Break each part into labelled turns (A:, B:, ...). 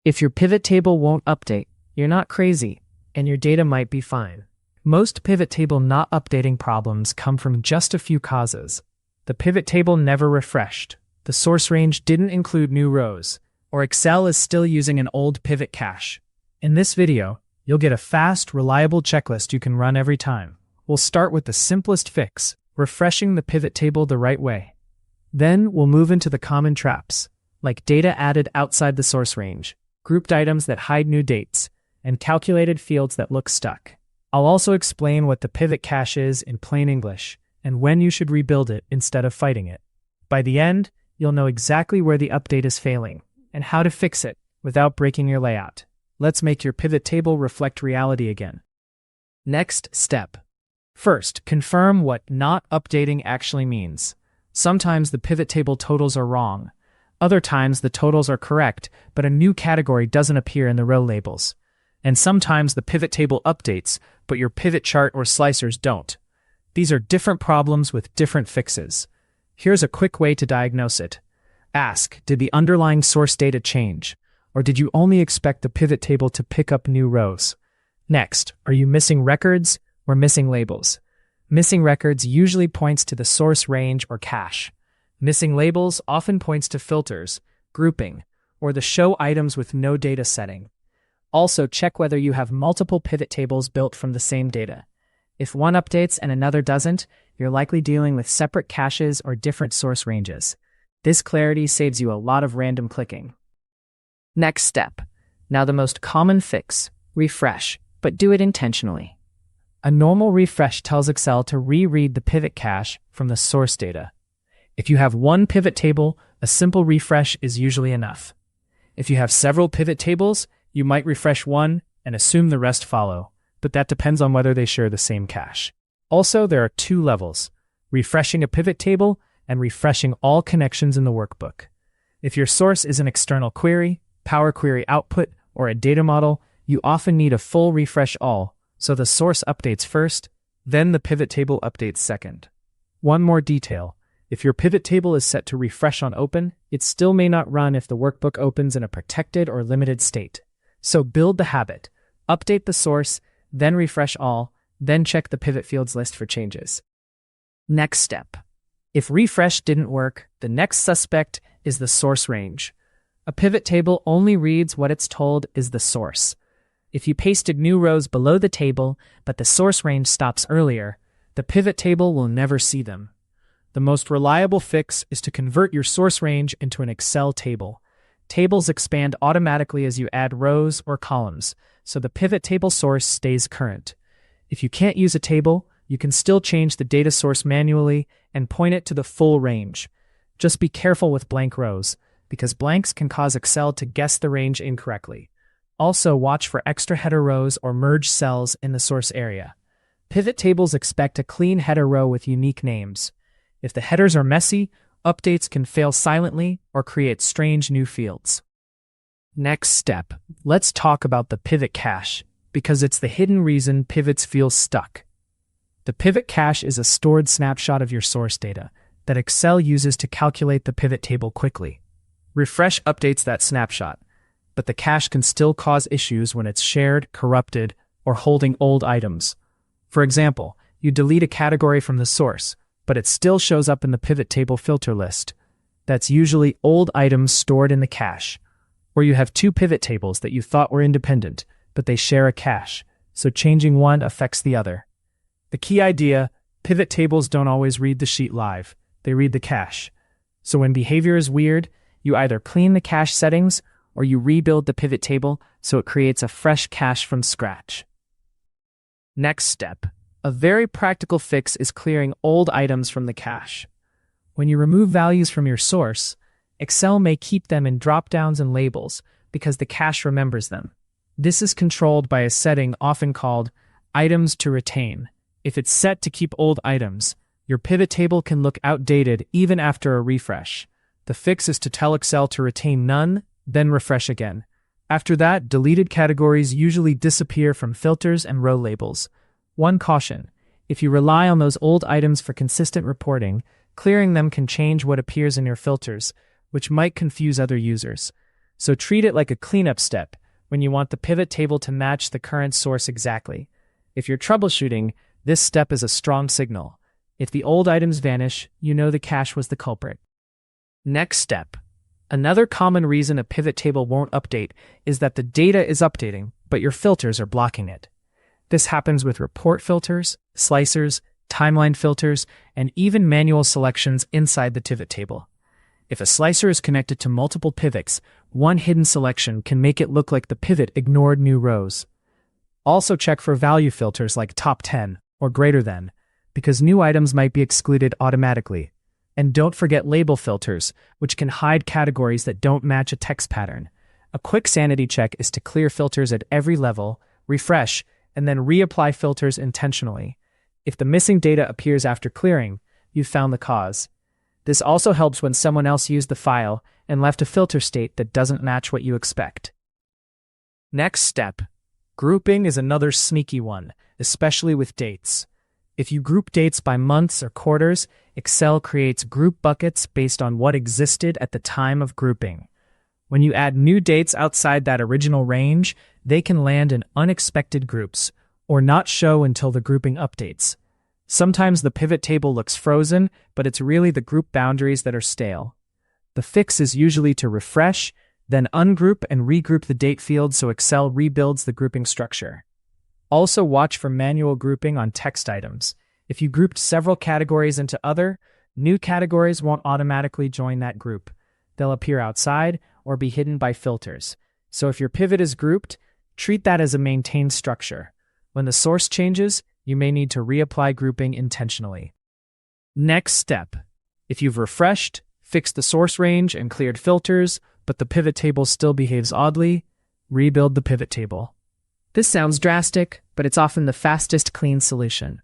A: If your pivot table won't update, you're not crazy, and your data might be fine. Most pivot table not updating problems come from just a few causes. The pivot table never refreshed, the source range didn't include new rows, or Excel is still using an old pivot cache. In this video, you'll get a fast, reliable checklist you can run every time. We'll start with the simplest fix, refreshing the pivot table the right way. Then we'll move into the common traps, like data added outside the source range, grouped items that hide new dates, and calculated fields that look stuck. I'll also explain what the pivot cache is in plain English, and when you should rebuild it instead of fighting it. By the end, you'll know exactly where the update is failing, and how to fix it without breaking your layout. Let's make your pivot table reflect reality again. Next step. First, confirm what not updating actually means. Sometimes the pivot table totals are wrong. Other times the totals are correct, but a new category doesn't appear in the row labels. And sometimes the pivot table updates, but your pivot chart or slicers don't. These are different problems with different fixes. Here's a quick way to diagnose it. Ask, did the underlying source data change? Or did you only expect the pivot table to pick up new rows? Next, are you missing records or missing labels? Missing records usually points to the source range or cache. Missing labels often points to filters, grouping, or the show items with no data setting. Also, check whether you have multiple pivot tables built from the same data. If one updates and another doesn't, you're likely dealing with separate caches or different source ranges. This clarity saves you a lot of random clicking. Next step. Now the most common fix, refresh, but do it intentionally. A normal refresh tells Excel to reread the pivot cache from the source data. If you have one pivot table, a simple refresh is usually enough. If you have several pivot tables, you might refresh one and assume the rest follow, but that depends on whether they share the same cache. Also, there are two levels, refreshing a pivot table and refreshing all connections in the workbook. If your source is an external query, Power Query output, or a data model, you often need a full refresh all, so the source updates first, then the pivot table updates second. One more detail. If your pivot table is set to refresh on open, it still may not run if the workbook opens in a protected or limited state. So build the habit. Update the source, then refresh all, then check the pivot fields list for changes. Next step. If refresh didn't work, the next suspect is the source range. A pivot table only reads what it's told is the source. If you pasted new rows below the table, but the source range stops earlier, the pivot table will never see them. The most reliable fix is to convert your source range into an Excel table. Tables expand automatically as you add rows or columns, so the pivot table source stays current. If you can't use a table, you can still change the data source manually and point it to the full range. Just be careful with blank rows, because blanks can cause Excel to guess the range incorrectly. Also, watch for extra header rows or merged cells in the source area. Pivot tables expect a clean header row with unique names. If the headers are messy, updates can fail silently or create strange new fields. Next step, let's talk about the pivot cache, because it's the hidden reason pivots feel stuck. The pivot cache is a stored snapshot of your source data that Excel uses to calculate the pivot table quickly. Refresh updates that snapshot, but the cache can still cause issues when it's shared, corrupted, or holding old items. For example, you delete a category from the source, but it still shows up in the pivot table filter list. That's usually old items stored in the cache. Or you have two pivot tables that you thought were independent, but they share a cache, so changing one affects the other. The key idea, pivot tables don't always read the sheet live, they read the cache. So when behavior is weird, you either clean the cache settings or you rebuild the pivot table so it creates a fresh cache from scratch. Next step. A very practical fix is clearing old items from the cache. When you remove values from your source, Excel may keep them in drop-downs and labels because the cache remembers them. This is controlled by a setting often called Items to Retain. If it's set to keep old items, your pivot table can look outdated even after a refresh. The fix is to tell Excel to retain none, then refresh again. After that, deleted categories usually disappear from filters and row labels. One caution, if you rely on those old items for consistent reporting, clearing them can change what appears in your filters, which might confuse other users. So treat it like a cleanup step when you want the pivot table to match the current source exactly. If you're troubleshooting, this step is a strong signal. If the old items vanish, you know the cache was the culprit. Next step. Another common reason a pivot table won't update is that the data is updating, but your filters are blocking it. This happens with report filters, slicers, timeline filters, and even manual selections inside the pivot table. If a slicer is connected to multiple pivots, one hidden selection can make it look like the pivot ignored new rows. Also check for value filters like top 10 or greater than, because new items might be excluded automatically. And don't forget label filters, which can hide categories that don't match a text pattern. A quick sanity check is to clear filters at every level, refresh, and then reapply filters intentionally. If the missing data appears after clearing, you've found the cause. This also helps when someone else used the file and left a filter state that doesn't match what you expect. Next step. Grouping is another sneaky one, especially with dates. If you group dates by months or quarters, Excel creates group buckets based on what existed at the time of grouping. When you add new dates outside that original range, they can land in unexpected groups, or not show until the grouping updates. Sometimes the pivot table looks frozen, but it's really the group boundaries that are stale. The fix is usually to refresh, then ungroup and regroup the date field so Excel rebuilds the grouping structure. Also watch for manual grouping on text items. If you grouped several categories into other, new categories won't automatically join that group. They'll appear outside or be hidden by filters. So if your pivot is grouped, treat that as a maintained structure. When the source changes, you may need to reapply grouping intentionally. Next step. If you've refreshed, fixed the source range, and cleared filters, but the pivot table still behaves oddly, rebuild the pivot table. This sounds drastic, but it's often the fastest, clean solution.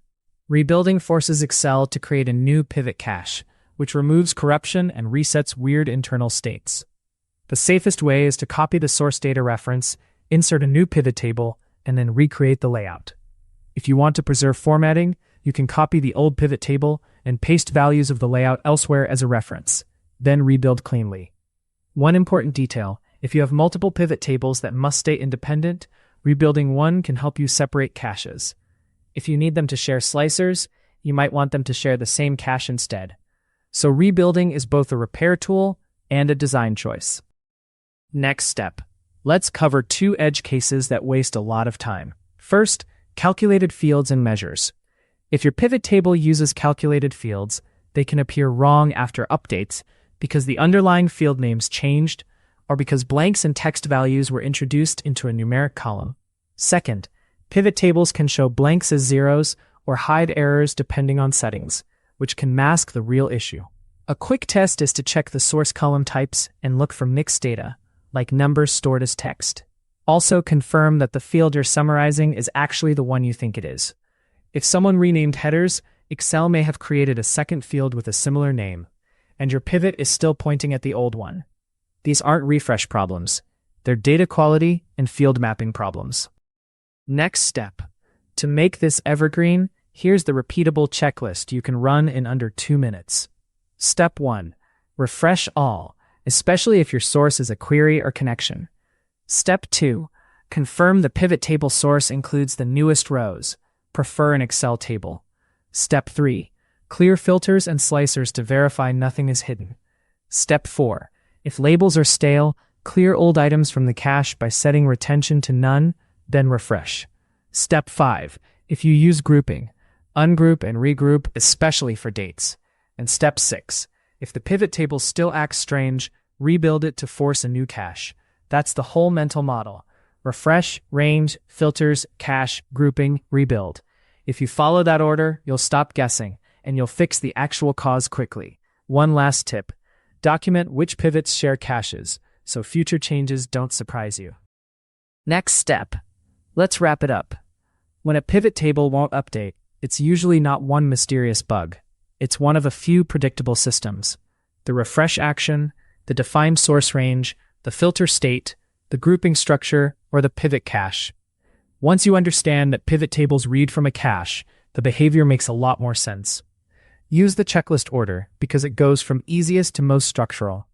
A: Rebuilding forces Excel to create a new pivot cache, which removes corruption and resets weird internal states. The safest way is to copy the source data reference, insert a new pivot table, and then recreate the layout. If you want to preserve formatting, you can copy the old pivot table and paste values of the layout elsewhere as a reference, then rebuild cleanly. One important detail: if you have multiple pivot tables that must stay independent, rebuilding one can help you separate caches. If you need them to share slicers, you might want them to share the same cache instead. So rebuilding is both a repair tool and a design choice. Next step. Let's cover two edge cases that waste a lot of time. First, calculated fields and measures. If your pivot table uses calculated fields, they can appear wrong after updates because the underlying field names changed or because blanks and text values were introduced into a numeric column. Second, pivot tables can show blanks as zeros or hide errors depending on settings, which can mask the real issue. A quick test is to check the source column types and look for mixed data, like numbers stored as text. Also confirm that the field you're summarizing is actually the one you think it is. If someone renamed headers, Excel may have created a second field with a similar name, and your pivot is still pointing at the old one. These aren't refresh problems. They're data quality and field mapping problems. Next step. To make this evergreen, here's the repeatable checklist you can run in under 2 minutes. Step 1. Refresh all, especially if your source is a query or connection. Step 2. Confirm the pivot table source includes the newest rows. Prefer an Excel table. Step 3. Clear filters and slicers to verify nothing is hidden. Step 4. If labels are stale, clear old items from the cache by setting retention to none, then refresh. Step 5. If you use grouping, ungroup and regroup, especially for dates. And step 6. If the pivot table still acts strange, rebuild it to force a new cache. That's the whole mental model. Refresh, range, filters, cache, grouping, rebuild. If you follow that order, you'll stop guessing, and you'll fix the actual cause quickly. One last tip. Document which pivots share caches, so future changes don't surprise you. Next step. Let's wrap it up. When a pivot table won't update, it's usually not one mysterious bug. It's one of a few predictable systems. The refresh action, the defined source range, the filter state, the grouping structure, or the pivot cache. Once you understand that pivot tables read from a cache, the behavior makes a lot more sense. Use the checklist order because it goes from easiest to most structural.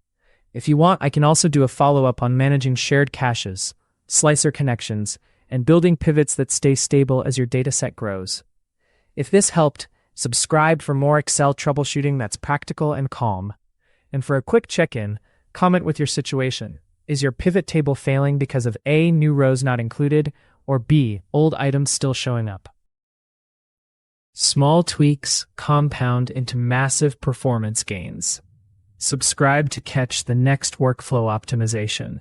A: If you want, I can also do a follow-up on managing shared caches, slicer connections, and building pivots that stay stable as your dataset grows. If this helped, subscribe for more Excel troubleshooting that's practical and calm. And for a quick check-in, comment with your situation. Is your pivot table failing because of A, new rows not included, or B, old items still showing up? Small tweaks compound into massive performance gains. Subscribe to catch the next workflow optimization.